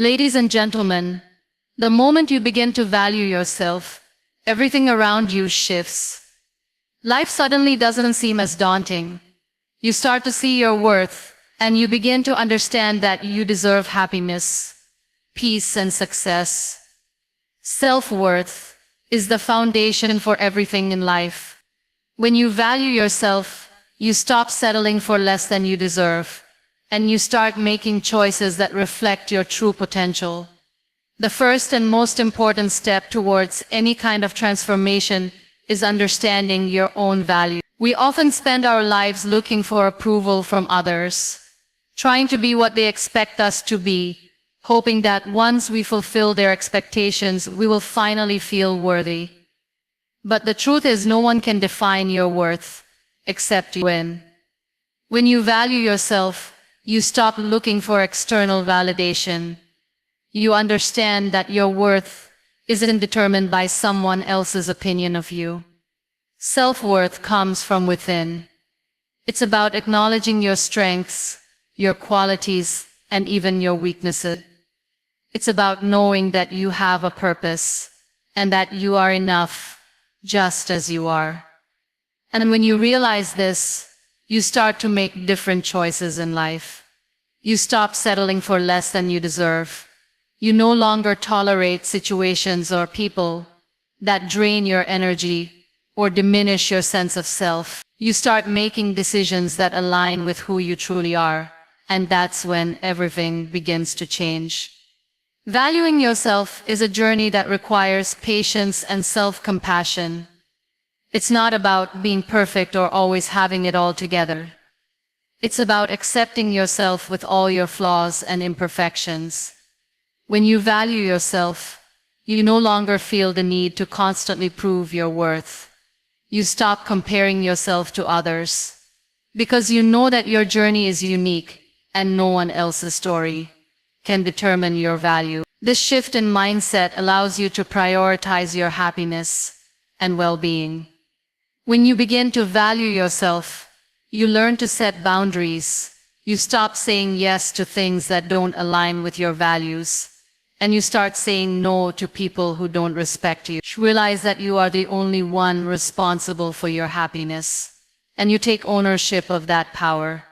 Ladies and gentlemen, the moment you begin to value yourself, everything around you shifts. Life suddenly doesn't seem as daunting. You start to see your worth, and you begin to understand that you deserve happiness, peace, and success. Self-worth is the foundation for everything in life. When you value yourself, you stop settling for less than you deserve, and you start making choices that reflect your true potential. The first and most important step towards any kind of transformation is understanding your own value. We often spend our lives looking for approval from others, trying to be what they expect us to be, hoping that once we fulfill their expectations, we will finally feel worthy. But the truth is, no one can define your worth except you. When you value yourself, you stop looking for external validation. You understand that your worth isn't determined by someone else's opinion of you. Self-worth comes from within. It's about acknowledging your strengths, your qualities, and even your weaknesses. It's about knowing that you have a purpose, and that you are enough, just as you are. And when you realize this, you start to make different choices in life. You stop settling for less than you deserve. You no longer tolerate situations or people that drain your energy or diminish your sense of self. You start making decisions that align with who you truly are, and that's when everything begins to change. Valuing yourself is a journey that requires patience and self-compassion. It's not about being perfect or always having it all together. It's about accepting yourself with all your flaws and imperfections. When you value yourself, you no longer feel the need to constantly prove your worth. You stop comparing yourself to others, because you know that your journey is unique and no one else's story can determine your value. This shift in mindset allows you to prioritize your happiness and well-being. When you begin to value yourself, you learn to set boundaries. You stop saying yes to things that don't align with your values, and you start saying no to people who don't respect you. Realize that you are the only one responsible for your happiness, and you take ownership of that power.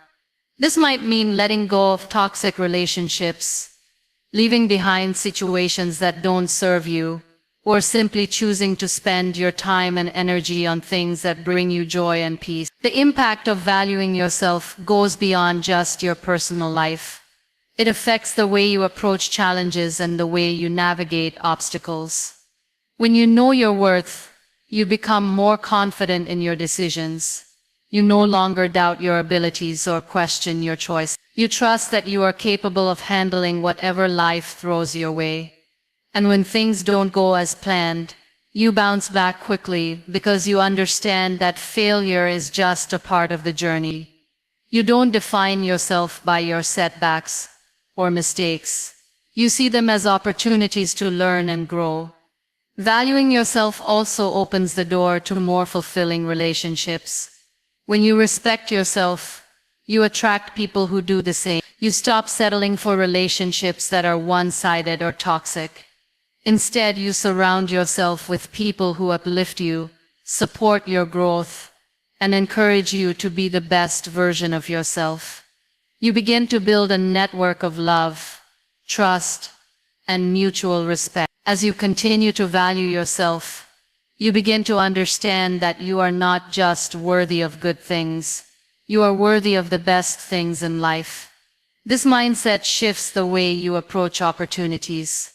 This might mean letting go of toxic relationships, leaving behind situations that don't serve you, or simply choosing to spend your time and energy on things that bring you joy and peace. The impact of valuing yourself goes beyond just your personal life. It affects the way you approach challenges and the way you navigate obstacles. When you know your worth, you become more confident in your decisions. You no longer doubt your abilities or question your choice. You trust that you are capable of handling whatever life throws your way. And when things don't go as planned, you bounce back quickly because you understand that failure is just a part of the journey. You don't define yourself by your setbacks or mistakes. You see them as opportunities to learn and grow. Valuing yourself also opens the door to more fulfilling relationships. When you respect yourself, you attract people who do the same. You stop settling for relationships that are one-sided or toxic. Instead, you surround yourself with people who uplift you, support your growth, and encourage you to be the best version of yourself. You begin to build a network of love, trust, and mutual respect. As you continue to value yourself, you begin to understand that you are not just worthy of good things, you are worthy of the best things in life. This mindset shifts the way you approach opportunities.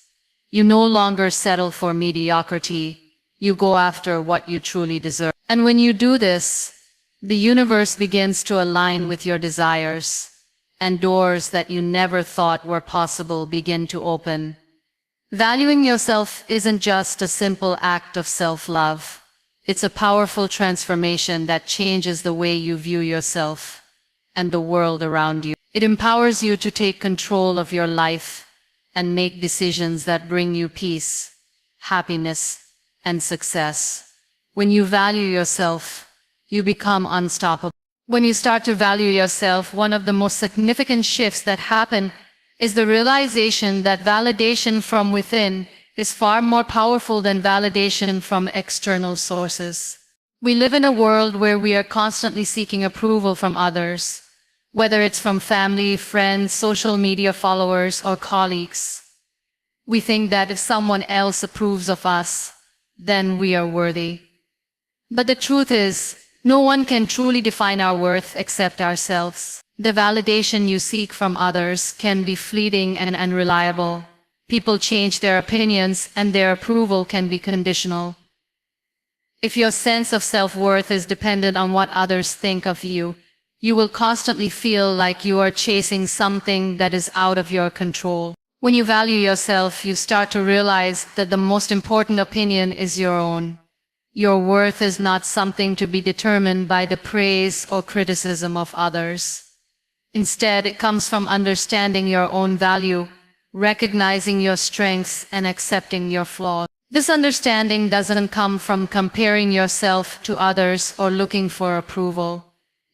You no longer settle for mediocrity, you go after what you truly deserve. And when you do this, the universe begins to align with your desires, and doors that you never thought were possible begin to open. Valuing yourself isn't just a simple act of self-love. It's a powerful transformation that changes the way you view yourself and the world around you. It empowers you to take control of your life and make decisions that bring you peace, happiness, and success. When you value yourself, you become unstoppable. When you start to value yourself, one of the most significant shifts that happen is the realization that validation from within is far more powerful than validation from external sources. We live in a world where we are constantly seeking approval from others, whether it's from family, friends, social media followers, or colleagues. We think that if someone else approves of us, then we are worthy. But the truth is, no one can truly define our worth except ourselves. The validation you seek from others can be fleeting and unreliable. People change their opinions, and their approval can be conditional. If your sense of self-worth is dependent on what others think of you, you will constantly feel like you are chasing something that is out of your control. When you value yourself, you start to realize that the most important opinion is your own. Your worth is not something to be determined by the praise or criticism of others. Instead, it comes from understanding your own value, recognizing your strengths, and accepting your flaws. This understanding doesn't come from comparing yourself to others or looking for approval.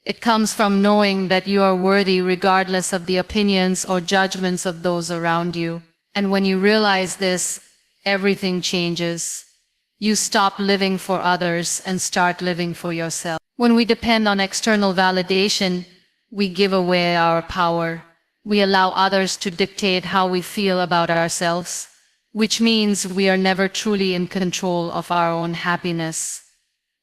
It comes from knowing that you are worthy regardless of the opinions or judgments of those around you. And when you realize this, everything changes. You stop living for others and start living for yourself. When we depend on external validation, we give away our power. We allow others to dictate how we feel about ourselves, which means we are never truly in control of our own happiness.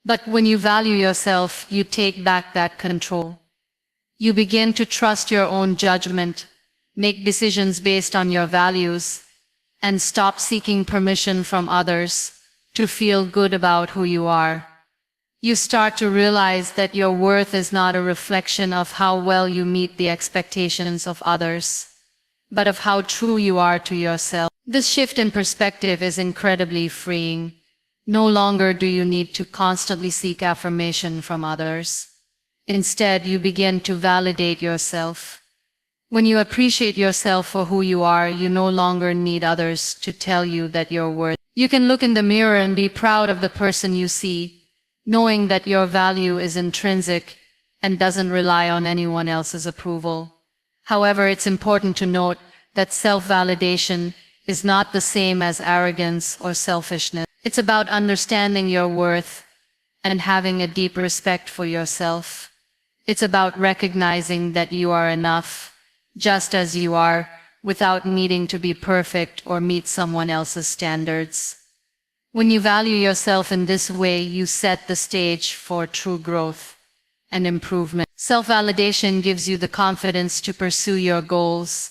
But when you value yourself, you take back that control. You begin to trust your own judgment, make decisions based on your values, and stop seeking permission from others to feel good about who you are. You start to realize that your worth is not a reflection of how well you meet the expectations of others, but of how true you are to yourself. This shift in perspective is incredibly freeing. No longer do you need to constantly seek affirmation from others. Instead, you begin to validate yourself. When you appreciate yourself for who you are, you no longer need others to tell you that you're worthy. You can look in the mirror and be proud of the person you see, knowing that your value is intrinsic and doesn't rely on anyone else's approval. However, it's important to note that self-validation is not the same as arrogance or selfishness. It's about understanding your worth and having a deep respect for yourself. It's about recognizing that you are enough, just as you are, without needing to be perfect or meet someone else's standards. When you value yourself in this way, you set the stage for true growth and improvement. Self-validation gives you the confidence to pursue your goals,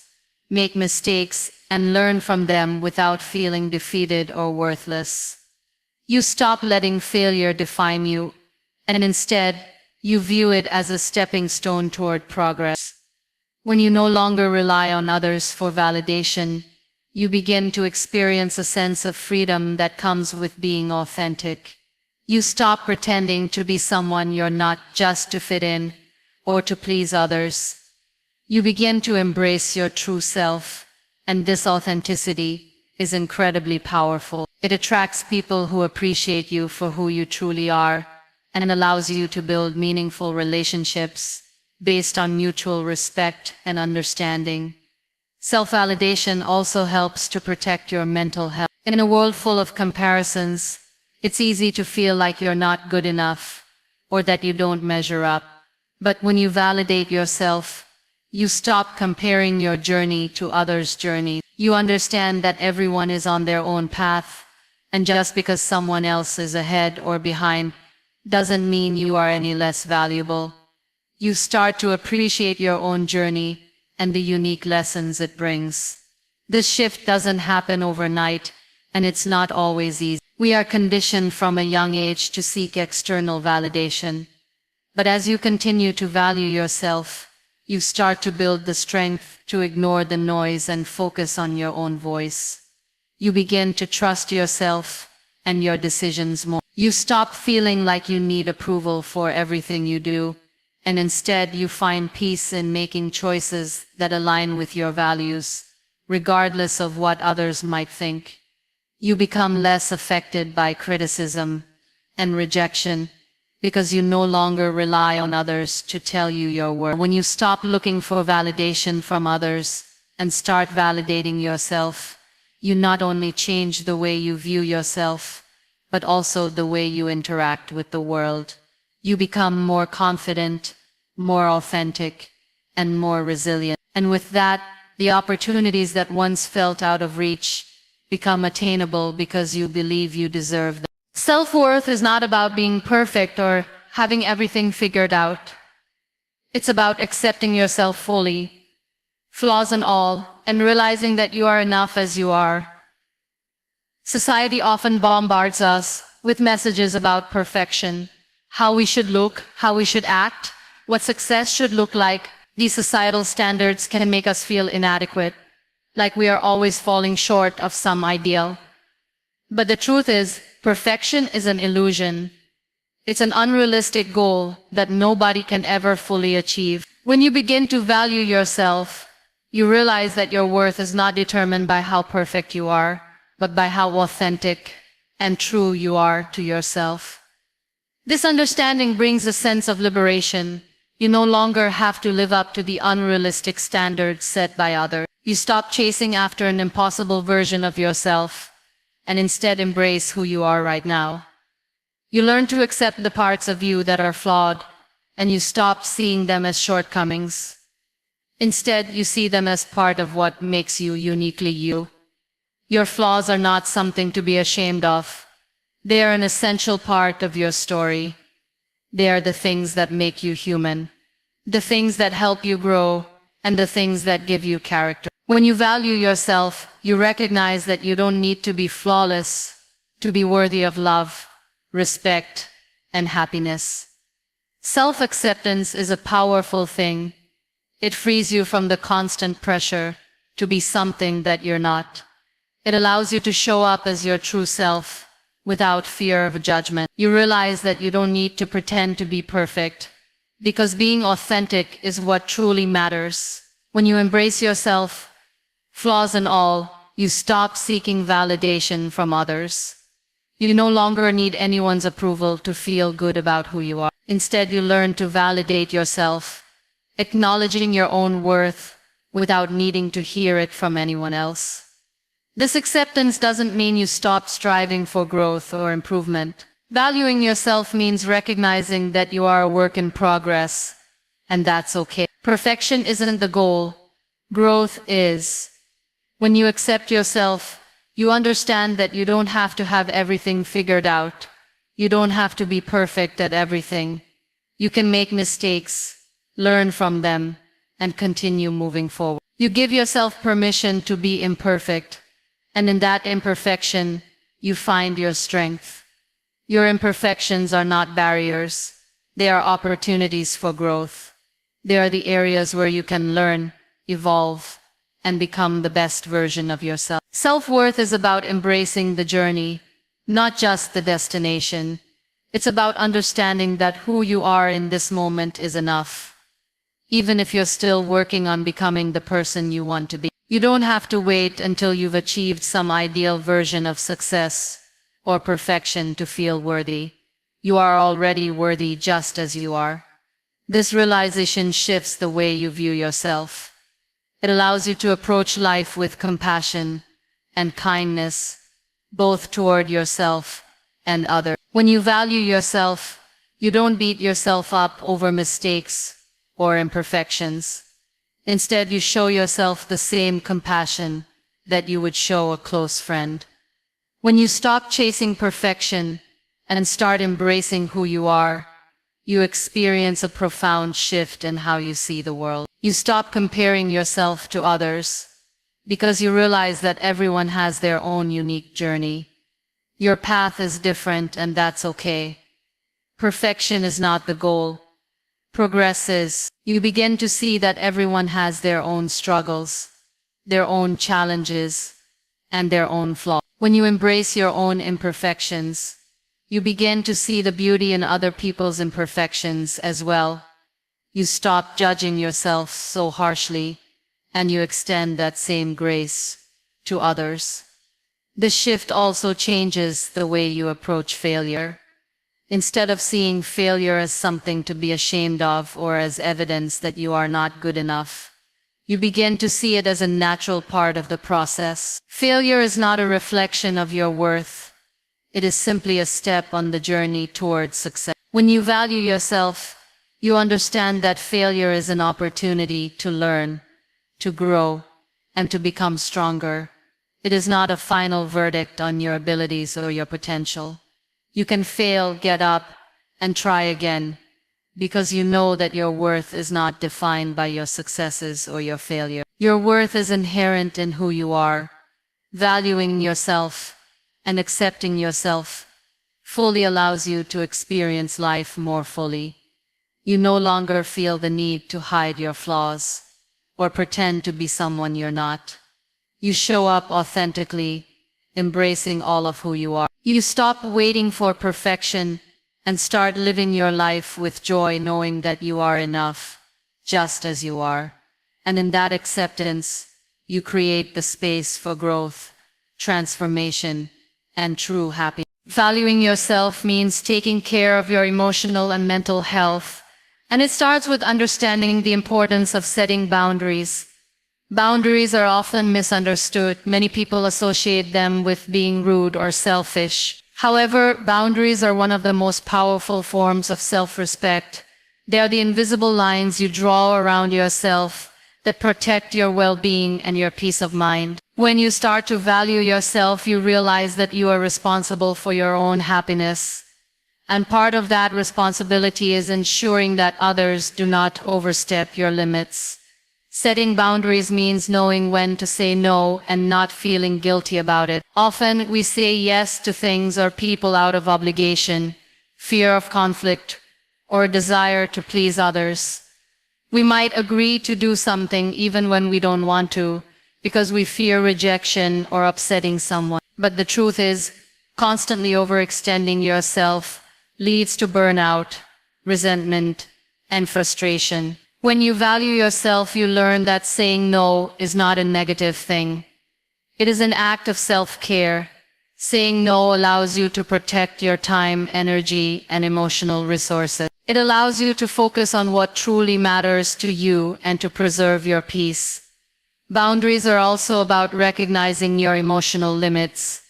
make mistakes, and learn from them without feeling defeated or worthless. You stop letting failure define you, and instead, you view it as a stepping stone toward progress. When you no longer rely on others for validation, you begin to experience a sense of freedom that comes with being authentic. You stop pretending to be someone you're not just to fit in or to please others. You begin to embrace your true self, and this authenticity is incredibly powerful. It attracts people who appreciate you for who you truly are and allows you to build meaningful relationships based on mutual respect and understanding. Self-validation also helps to protect your mental health. In a world full of comparisons, it's easy to feel like you're not good enough or that you don't measure up. But when you validate yourself, you stop comparing your journey to others' journey. You understand that everyone is on their own path, and just because someone else is ahead or behind doesn't mean you are any less valuable. You start to appreciate your own journey and the unique lessons it brings. This shift doesn't happen overnight, and it's not always easy. We are conditioned from a young age to seek external validation. But as you continue to value yourself, you start to build the strength to ignore the noise and focus on your own voice. You begin to trust yourself and your decisions more. You stop feeling like you need approval for everything you do, and instead you find peace in making choices that align with your values, regardless of what others might think. You become less affected by criticism and rejection because you no longer rely on others to tell you your worth. When you stop looking for validation from others and start validating yourself, you not only change the way you view yourself, but also the way you interact with the world. You become more confident, more authentic, and more resilient. And with that, the opportunities that once felt out of reach become attainable because you believe you deserve them. Self-worth is not about being perfect or having everything figured out. It's about accepting yourself fully, flaws and all, and realizing that you are enough as you are. Society often bombards us with messages about perfection, how we should look, how we should act, what success should look like. These societal standards can make us feel inadequate, like we are always falling short of some ideal. But the truth is, perfection is an illusion. It's an unrealistic goal that nobody can ever fully achieve. When you begin to value yourself, you realize that your worth is not determined by how perfect you are, but by how authentic and true you are to yourself. This understanding brings a sense of liberation. You no longer have to live up to the unrealistic standards set by others. You stop chasing after an impossible version of yourself and instead embrace who you are right now. You learn to accept the parts of you that are flawed, and you stop seeing them as shortcomings. Instead, you see them as part of what makes you uniquely you. Your flaws are not something to be ashamed of. They are an essential part of your story. They are the things that make you human, the things that help you grow, and the things that give you character. When you value yourself, you recognize that you don't need to be flawless to be worthy of love, respect, and happiness. Self-acceptance is a powerful thing. It frees you from the constant pressure to be something that you're not. It allows you to show up as your true self without fear of judgment. You realize that you don't need to pretend to be perfect, because being authentic is what truly matters. When you embrace yourself, flaws and all, you stop seeking validation from others. You no longer need anyone's approval to feel good about who you are. Instead, you learn to validate yourself, acknowledging your own worth without needing to hear it from anyone else. This acceptance doesn't mean you stop striving for growth or improvement. Valuing yourself means recognizing that you are a work in progress, and that's okay. Perfection isn't the goal. Growth is. When you accept yourself, you understand that you don't have to have everything figured out. You don't have to be perfect at everything. You can make mistakes, learn from them, and continue moving forward. You give yourself permission to be imperfect, and in that imperfection, you find your strength. Your imperfections are not barriers. They are opportunities for growth. They are the areas where you can learn, evolve, and become the best version of yourself. Self-worth is about embracing the journey, not just the destination. It's about understanding that who you are in this moment is enough. Even if you're still working on becoming the person you want to be. You don't have to wait until you've achieved some ideal version of success or perfection to feel worthy. You are already worthy just as you are. This realization shifts the way you view yourself. It allows you to approach life with compassion and kindness, both toward yourself and others. When you value yourself, you don't beat yourself up over mistakes or imperfections. Instead, you show yourself the same compassion that you would show a close friend. When you stop chasing perfection and start embracing who you are, you experience a profound shift in how you see the world. You stop comparing yourself to others, because you realize that everyone has their own unique journey. Your path is different, and that's okay. Perfection is not the goal. Progress is. You begin to see that everyone has their own struggles, their own challenges, and their own flaws. When you embrace your own imperfections, you begin to see the beauty in other people's imperfections as well. You stop judging yourself so harshly, and you extend that same grace to others. This shift also changes the way you approach failure. Instead of seeing failure as something to be ashamed of or as evidence that you are not good enough, You begin to see it as a natural part of the process. Failure is not a reflection of your worth. It is simply a step on the journey towards success. When you value yourself, you understand that failure is an opportunity to learn, to grow, and to become stronger. It is not a final verdict on your abilities or your potential. You can fail, get up, and try again, because you know that your worth is not defined by your successes or your failure. Your worth is inherent in who you are. Valuing yourself and accepting yourself fully allows you to experience life more fully. You no longer feel the need to hide your flaws or pretend to be someone you're not. You show up authentically, embracing all of who you are. You stop waiting for perfection and start living your life with joy, knowing that you are enough, just as you are. And in that acceptance, you create the space for growth, transformation, and true happiness. Valuing yourself means taking care of your emotional and mental health, and it starts with understanding the importance of setting boundaries. Boundaries are often misunderstood. Many people associate them with being rude or selfish. However, boundaries are one of the most powerful forms of self-respect. They are the invisible lines you draw around yourself that protect your well-being and your peace of mind. When you start to value yourself, you realize that you are responsible for your own happiness. And part of that responsibility is ensuring that others do not overstep your limits. Setting boundaries means knowing when to say no and not feeling guilty about it. Often we say yes to things or people out of obligation, fear of conflict, or desire to please others. We might agree to do something even when we don't want to, because we fear rejection or upsetting someone. But the truth is, constantly overextending yourself leads to burnout, resentment, and frustration. When you value yourself, you learn that saying no is not a negative thing. It is an act of self-care. Saying no allows you to protect your time, energy, and emotional resources. It allows you to focus on what truly matters to you and to preserve your peace. Boundaries are also about recognizing your emotional limits.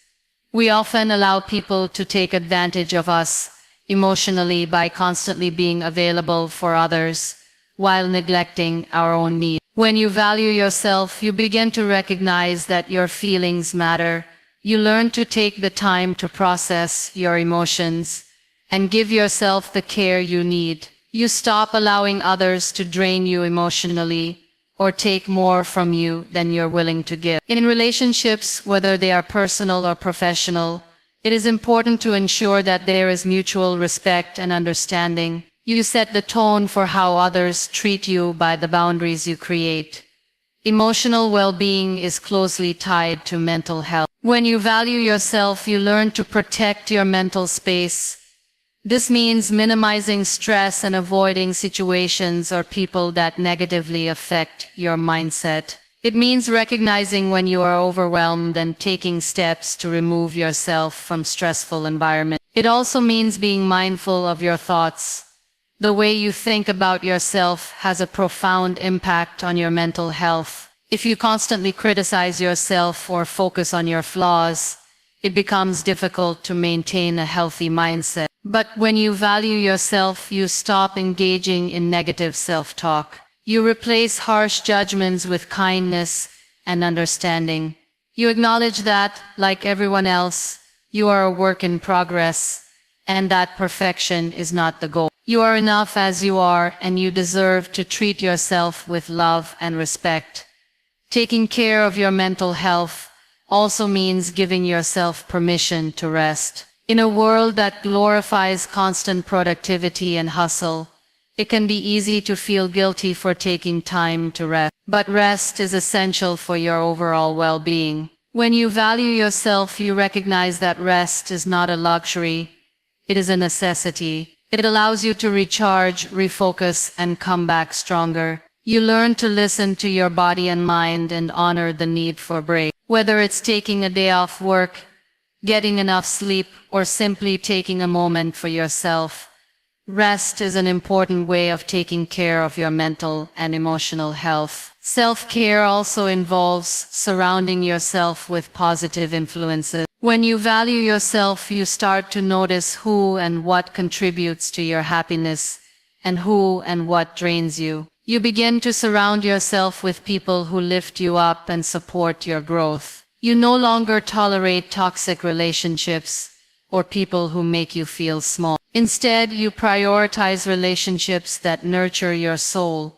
We often allow people to take advantage of us emotionally by constantly being available for others, while neglecting our own needs. When you value yourself, you begin to recognize that your feelings matter. You learn to take the time to process your emotions and give yourself the care you need. You stop allowing others to drain you emotionally or take more from you than you're willing to give. In relationships, whether they are personal or professional, it is important to ensure that there is mutual respect and understanding. You set the tone for how others treat you by the boundaries you create. Emotional well-being is closely tied to mental health. When you value yourself, you learn to protect your mental space. This means minimizing stress and avoiding situations or people that negatively affect your mindset. It means recognizing when you are overwhelmed and taking steps to remove yourself from stressful environments. It also means being mindful of your thoughts. The way you think about yourself has a profound impact on your mental health. If you constantly criticize yourself or focus on your flaws, it becomes difficult to maintain a healthy mindset. But when you value yourself, you stop engaging in negative self-talk. You replace harsh judgments with kindness and understanding. You acknowledge that, like everyone else, you are a work in progress, and that perfection is not the goal. You are enough as you are, and you deserve to treat yourself with love and respect. Taking care of your mental health also means giving yourself permission to rest. In a world that glorifies constant productivity and hustle, it can be easy to feel guilty for taking time to rest. But rest is essential for your overall well-being. When you value yourself, you recognize that rest is not a luxury, it is a necessity. It allows you to recharge, refocus, and come back stronger. You learn to listen to your body and mind and honor the need for break. Whether it's taking a day off work, getting enough sleep, or simply taking a moment for yourself, rest is an important way of taking care of your mental and emotional health. Self-care also involves surrounding yourself with positive influences. When you value yourself, you start to notice who and what contributes to your happiness, and who and what drains you. You begin to surround yourself with people who lift you up and support your growth. You no longer tolerate toxic relationships or people who make you feel small. Instead, you prioritize relationships that nurture your soul,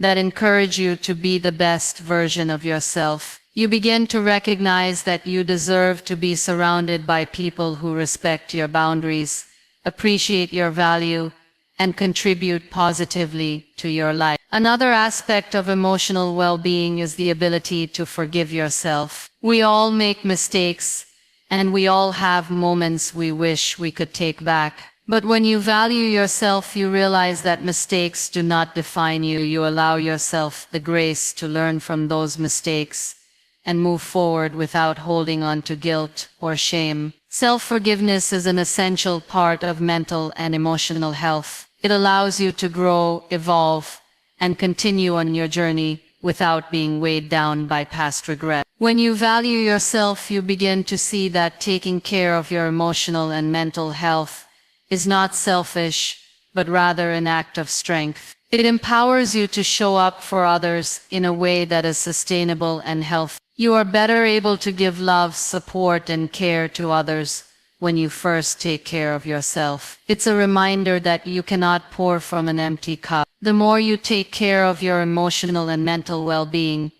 that encourage you to be the best version of yourself. You begin to recognize that you deserve to be surrounded by people who respect your boundaries, appreciate your value, and contribute positively to your life. Another aspect of emotional well-being is the ability to forgive yourself. We all make mistakes, and we all have moments we wish we could take back. But when you value yourself, you realize that mistakes do not define you. You allow yourself the grace to learn from those mistakes and move forward without holding on to guilt or shame. Self-forgiveness is an essential part of mental and emotional health. It allows you to grow, evolve, and continue on your journey without being weighed down by past regret. When you value yourself, you begin to see that taking care of your emotional and mental health is not selfish, but rather an act of strength. It empowers you to show up for others in a way that is sustainable and healthy. You are better able to give love, support, and care to others when you first take care of yourself. It's a reminder that you cannot pour from an empty cup. The more you take care of your emotional and mental well-being,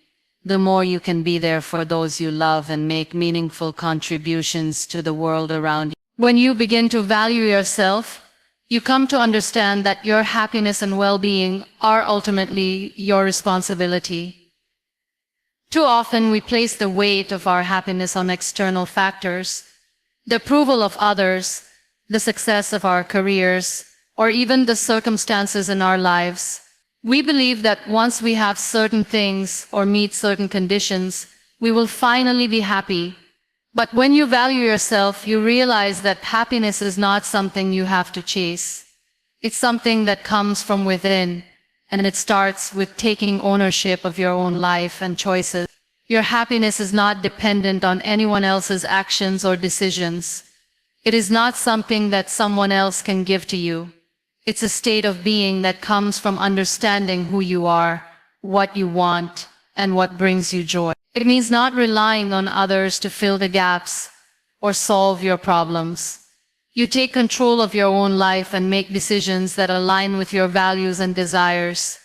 the more you can be there for those you love and make meaningful contributions to the world around you. When you begin to value yourself, you come to understand that your happiness and well-being are ultimately your responsibility. Too often we place the weight of our happiness on external factors, the approval of others, the success of our careers, or even the circumstances in our lives. We believe that once we have certain things or meet certain conditions, we will finally be happy. But when you value yourself, you realize that happiness is not something you have to chase. It's something that comes from within, and it starts with taking ownership of your own life and choices. Your happiness is not dependent on anyone else's actions or decisions. It is not something that someone else can give to you. It's a state of being that comes from understanding who you are, what you want, and what brings you joy. It means not relying on others to fill the gaps or solve your problems. You take control of your own life and make decisions that align with your values and desires.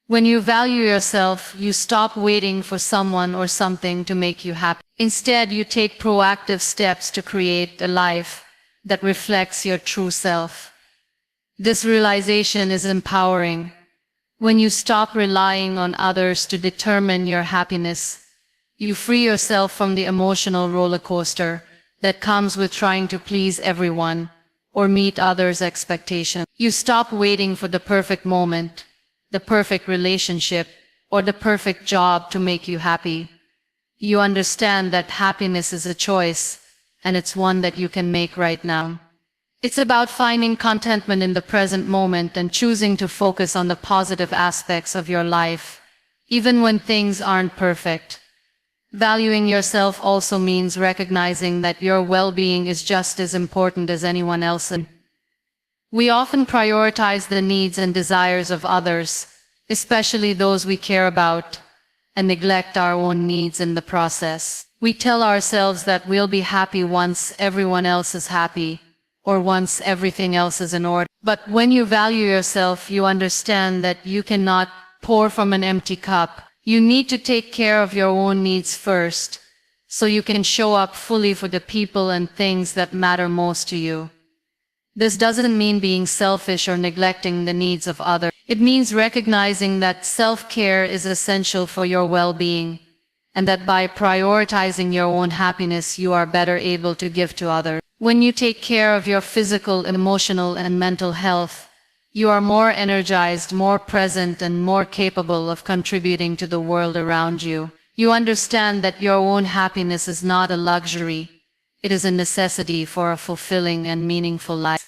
When you value yourself, you stop waiting for someone or something to make you happy. Instead, you take proactive steps to create a life that reflects your true self. This realization is empowering. When you stop relying on others to determine your happiness, you free yourself from the emotional roller coaster that comes with trying to please everyone or meet others' expectations. You stop waiting for the perfect moment, the perfect relationship, or the perfect job to make you happy. You understand that happiness is a choice, and it's one that you can make right now. It's about finding contentment in the present moment and choosing to focus on the positive aspects of your life, even when things aren't perfect. Valuing yourself also means recognizing that your well-being is just as important as anyone else's. We often prioritize the needs and desires of others, especially those we care about, and neglect our own needs in the process. We tell ourselves that we'll be happy once everyone else is happy, or once everything else is in order. But when you value yourself, you understand that you cannot pour from an empty cup. You need to take care of your own needs first, so you can show up fully for the people and things that matter most to you. This doesn't mean being selfish or neglecting the needs of others. It means recognizing that self-care is essential for your well-being, and that by prioritizing your own happiness, you are better able to give to others. When you take care of your physical, emotional, and mental health, you are more energized, more present, and more capable of contributing to the world around you. You understand that your own happiness is not a luxury. It is a necessity for a fulfilling and meaningful life.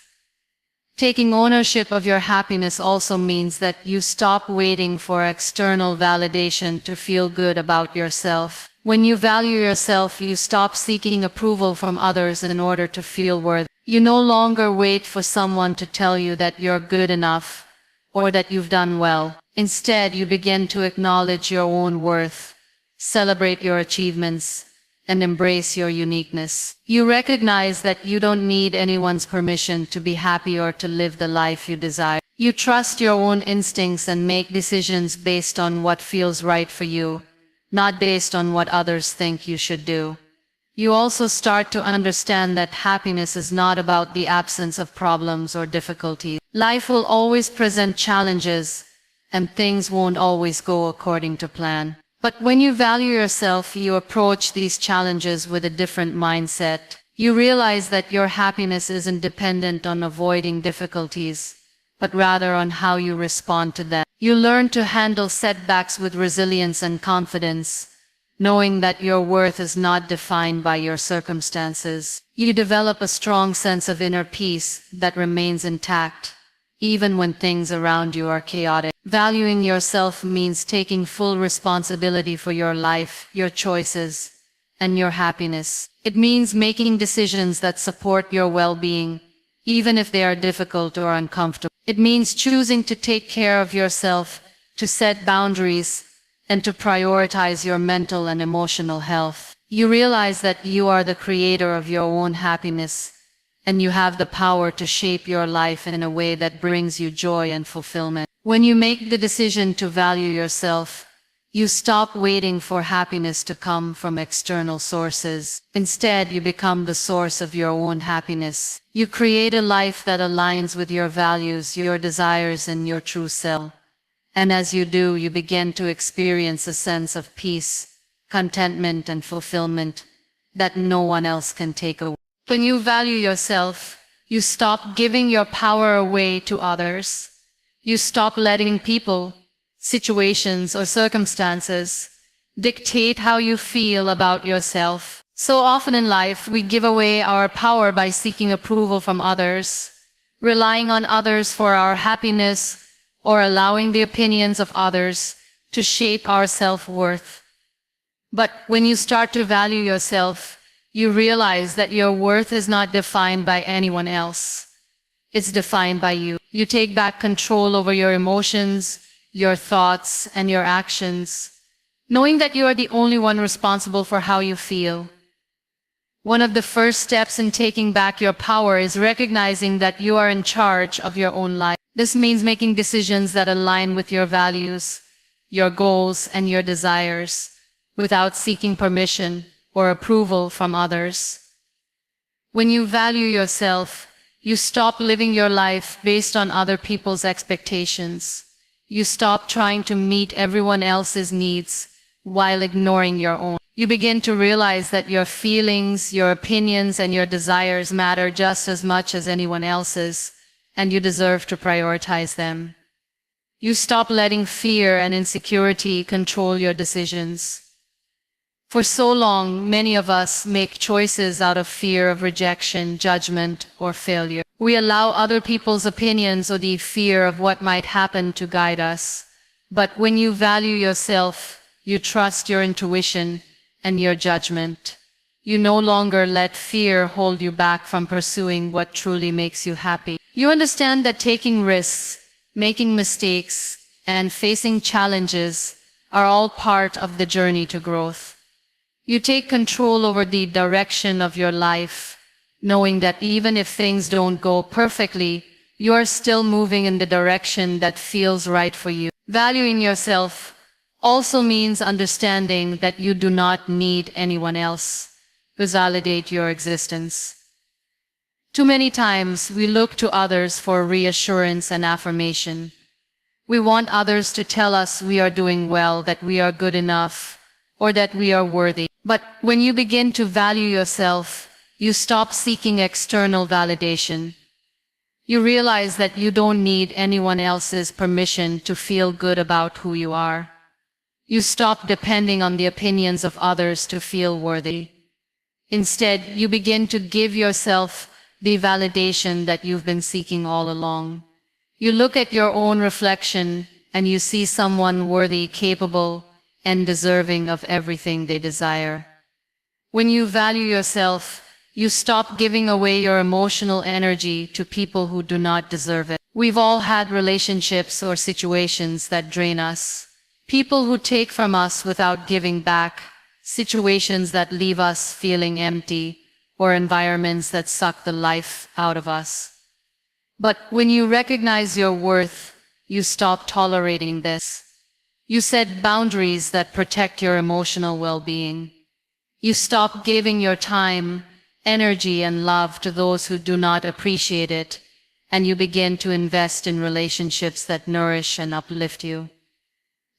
Taking ownership of your happiness also means that you stop waiting for external validation to feel good about yourself. When you value yourself, you stop seeking approval from others in order to feel worthy. You no longer wait for someone to tell you that you're good enough or that you've done well. Instead, you begin to acknowledge your own worth, celebrate your achievements, and embrace your uniqueness. You recognize that you don't need anyone's permission to be happy or to live the life you desire. You trust your own instincts and make decisions based on what feels right for you, not based on what others think you should do. You also start to understand that happiness is not about the absence of problems or difficulties. Life will always present challenges, and things won't always go according to plan. But when you value yourself, you approach these challenges with a different mindset. You realize that your happiness isn't dependent on avoiding difficulties, but rather on how you respond to them. You learn to handle setbacks with resilience and confidence, knowing that your worth is not defined by your circumstances. You develop a strong sense of inner peace that remains intact, even when things around you are chaotic. Valuing yourself means taking full responsibility for your life, your choices, and your happiness. It means making decisions that support your well-being, even if they are difficult or uncomfortable. It means choosing to take care of yourself, to set boundaries, and to prioritize your mental and emotional health. You realize that you are the creator of your own happiness, and you have the power to shape your life in a way that brings you joy and fulfillment. When you make the decision to value yourself, you stop waiting for happiness to come from external sources. Instead, you become the source of your own happiness. You create a life that aligns with your values, your desires, and your true self. And as you do, you begin to experience a sense of peace, contentment, and fulfillment that no one else can take away. When you value yourself, you stop giving your power away to others. You stop letting people, situations, or circumstances dictate how you feel about yourself. So often in life, we give away our power by seeking approval from others, relying on others for our happiness, or allowing the opinions of others to shape our self-worth. But when you start to value yourself, you realize that your worth is not defined by anyone else. It's defined by you. You take back control over your emotions, your thoughts, and your actions, knowing that you are the only one responsible for how you feel. One of the first steps in taking back your power is recognizing that you are in charge of your own life. This means making decisions that align with your values, your goals, and your desires, without seeking permission or approval from others. When you value yourself, you stop living your life based on other people's expectations. You stop trying to meet everyone else's needs while ignoring your own. You begin to realize that your feelings, your opinions, and your desires matter just as much as anyone else's, and you deserve to prioritize them. You stop letting fear and insecurity control your decisions. For so long, many of us make choices out of fear of rejection, judgment, or failure. We allow other people's opinions or the fear of what might happen to guide us. But when you value yourself, you trust your intuition and your judgment. You no longer let fear hold you back from pursuing what truly makes you happy. You understand that taking risks, making mistakes, and facing challenges are all part of the journey to growth. You take control over the direction of your life, knowing that even if things don't go perfectly, you are still moving in the direction that feels right for you. Valuing yourself also means understanding that you do not need anyone else to validate your existence. Too many times we look to others for reassurance and affirmation. We want others to tell us we are doing well, that we are good enough, or that we are worthy. But when you begin to value yourself, you stop seeking external validation. You realize that you don't need anyone else's permission to feel good about who you are. You stop depending on the opinions of others to feel worthy. Instead, you begin to give yourself the validation that you've been seeking all along. You look at your own reflection and you see someone worthy, capable, and deserving of everything they desire. When you value yourself, you stop giving away your emotional energy to people who do not deserve it. We've all had relationships or situations that drain us. People who take from us without giving back, situations that leave us feeling empty, or environments that suck the life out of us. But when you recognize your worth, you stop tolerating this. You set boundaries that protect your emotional well-being. You stop giving your time, energy, and love to those who do not appreciate it, and you begin to invest in relationships that nourish and uplift you.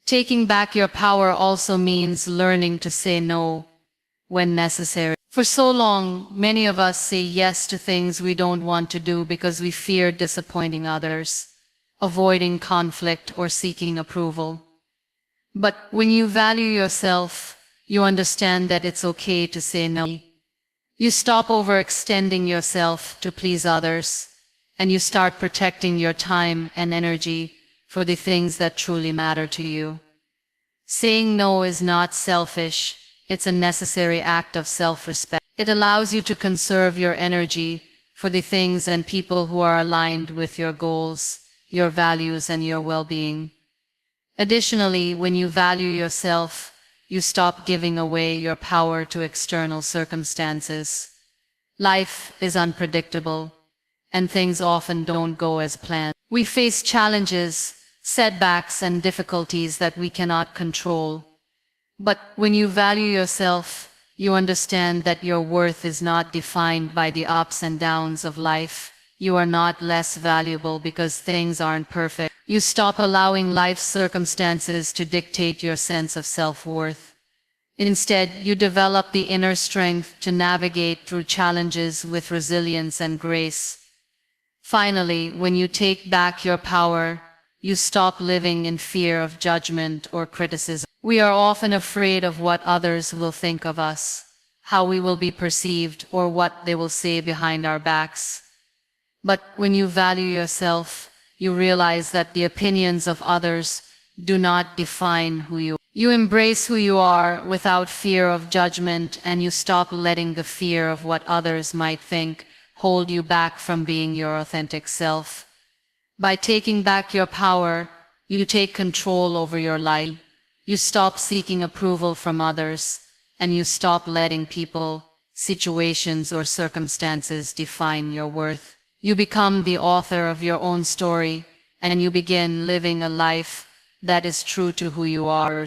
Taking back your power also means learning to say no when necessary. For so long, many of us say yes to things we don't want to do because we fear disappointing others, avoiding conflict, or seeking approval. But when you value yourself, you understand that it's okay to say no. You stop overextending yourself to please others, and you start protecting your time and energy for the things that truly matter to you. Saying no is not selfish, it's a necessary act of self-respect. It allows you to conserve your energy for the things and people who are aligned with your goals, your values, and your well-being. Additionally, when you value yourself, you stop giving away your power to external circumstances. Life is unpredictable, and things often don't go as planned. We face challenges, setbacks, and difficulties that we cannot control. But when you value yourself, you understand that your worth is not defined by the ups and downs of life. You are not less valuable because things aren't perfect. You stop allowing life's circumstances to dictate your sense of self-worth. Instead, you develop the inner strength to navigate through challenges with resilience and grace. Finally, when you take back your power, you stop living in fear of judgment or criticism. We are often afraid of what others will think of us, how we will be perceived, or what they will say behind our backs. But when you value yourself, you realize that the opinions of others do not define who you are. You embrace who you are without fear of judgment, and you stop letting the fear of what others might think hold you back from being your authentic self. By taking back your power, you take control over your life. You stop seeking approval from others, and you stop letting people, situations, or circumstances define your worth. You become the author of your own story, and you begin living a life that is true to who you are.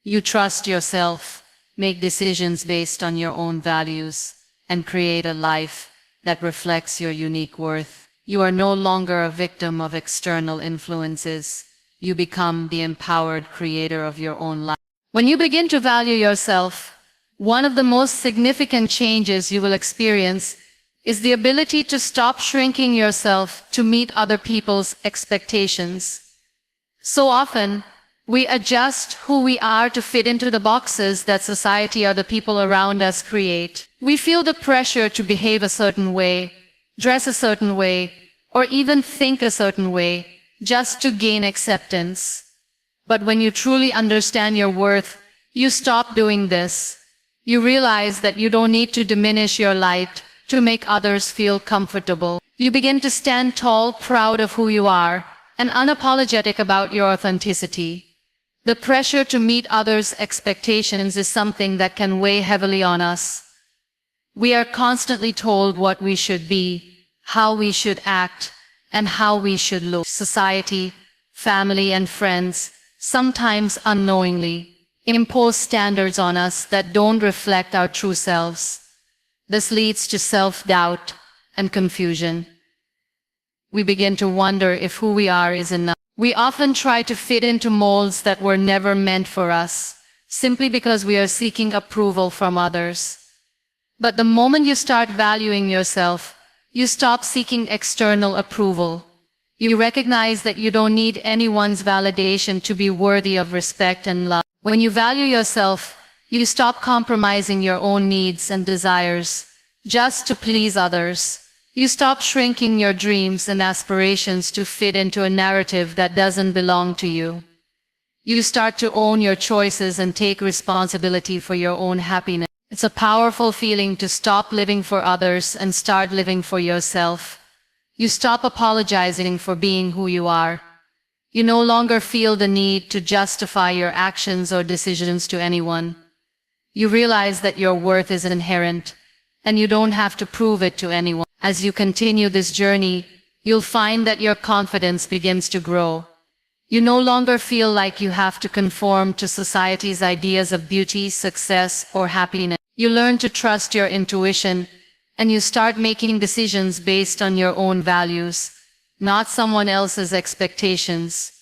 You trust yourself, make decisions based on your own values, and create a life that reflects your unique worth. You are no longer a victim of external influences. You become the empowered creator of your own life. When you begin to value yourself, one of the most significant changes you will experience is the ability to stop shrinking yourself to meet other people's expectations. So often, we adjust who we are to fit into the boxes that society or the people around us create. We feel the pressure to behave a certain way, dress a certain way, or even think a certain way, just to gain acceptance. But when you truly understand your worth, you stop doing this. You realize that you don't need to diminish your light to make others feel comfortable. You begin to stand tall, proud of who you are, and unapologetic about your authenticity. The pressure to meet others' expectations is something that can weigh heavily on us. We are constantly told what we should be, how we should act, and how we should look. Society, family, and friends, sometimes unknowingly, impose standards on us that don't reflect our true selves. This leads to self-doubt and confusion. We begin to wonder if who we are is enough. We often try to fit into molds that were never meant for us, simply because we are seeking approval from others. But the moment you start valuing yourself, you stop seeking external approval. You recognize that you don't need anyone's validation to be worthy of respect and love. When you value yourself, you stop compromising your own needs and desires just to please others. You stop shrinking your dreams and aspirations to fit into a narrative that doesn't belong to you. You start to own your choices and take responsibility for your own happiness. It's a powerful feeling to stop living for others and start living for yourself. You stop apologizing for being who you are. You no longer feel the need to justify your actions or decisions to anyone. You realize that your worth is inherent, and you don't have to prove it to anyone. As you continue this journey, you'll find that your confidence begins to grow. You no longer feel like you have to conform to society's ideas of beauty, success, or happiness. You learn to trust your intuition, and you start making decisions based on your own values, not someone else's expectations.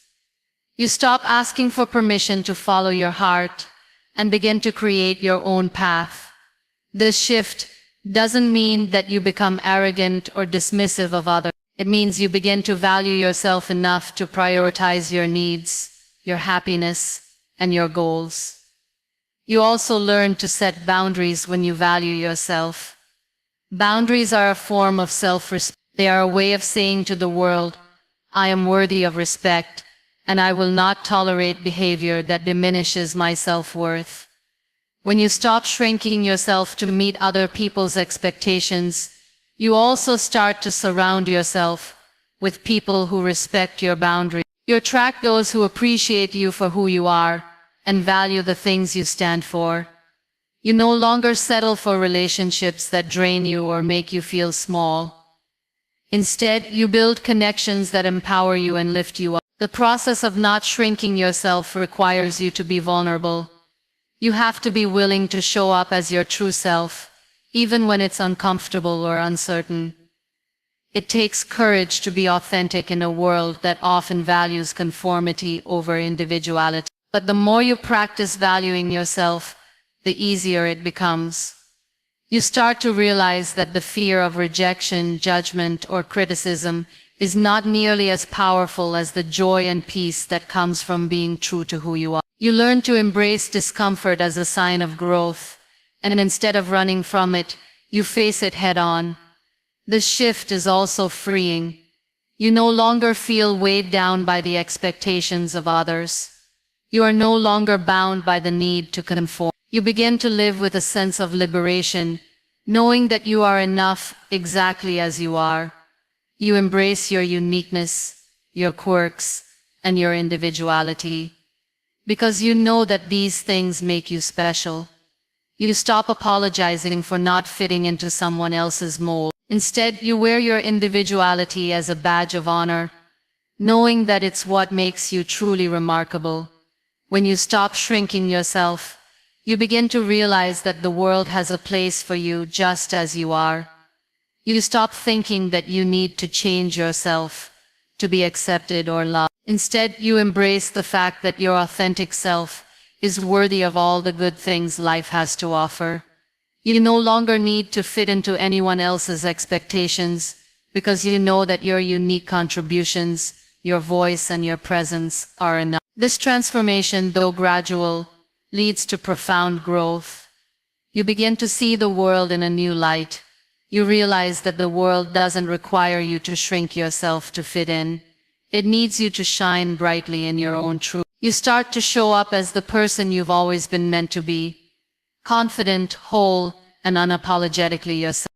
You stop asking for permission to follow your heart and begin to create your own path. This shift doesn't mean that you become arrogant or dismissive of others. It means you begin to value yourself enough to prioritize your needs, your happiness, and your goals. You also learn to set boundaries when you value yourself. Boundaries are a form of self-respect. They are a way of saying to the world, I am worthy of respect, and I will not tolerate behavior that diminishes my self-worth. When you stop shrinking yourself to meet other people's expectations, you also start to surround yourself with people who respect your boundaries. You attract those who appreciate you for who you are and value the things you stand for. You no longer settle for relationships that drain you or make you feel small. Instead, you build connections that empower you and lift you up. The process of not shrinking yourself requires you to be vulnerable. You have to be willing to show up as your true self, even when it's uncomfortable or uncertain. It takes courage to be authentic in a world that often values conformity over individuality. But the more you practice valuing yourself, the easier it becomes. You start to realize that the fear of rejection, judgment, or criticism is not nearly as powerful as the joy and peace that comes from being true to who you are. You learn to embrace discomfort as a sign of growth, and instead of running from it, you face it head-on. This shift is also freeing. You no longer feel weighed down by the expectations of others. You are no longer bound by the need to conform. You begin to live with a sense of liberation, knowing that you are enough exactly as you are. You embrace your uniqueness, your quirks, and your individuality. Because you know that these things make you special. You stop apologizing for not fitting into someone else's mold. Instead, you wear your individuality as a badge of honor, knowing that it's what makes you truly remarkable. When you stop shrinking yourself, you begin to realize that the world has a place for you just as you are. You stop thinking that you need to change yourself to be accepted or loved. Instead, you embrace the fact that your authentic self is worthy of all the good things life has to offer. You no longer need to fit into anyone else's expectations because you know that your unique contributions, your voice, and your presence are enough. This transformation, though gradual, leads to profound growth. You begin to see the world in a new light. You realize that the world doesn't require you to shrink yourself to fit in. It needs you to shine brightly in your own truth. You start to show up as the person you've always been meant to be, confident, whole, and unapologetically yourself.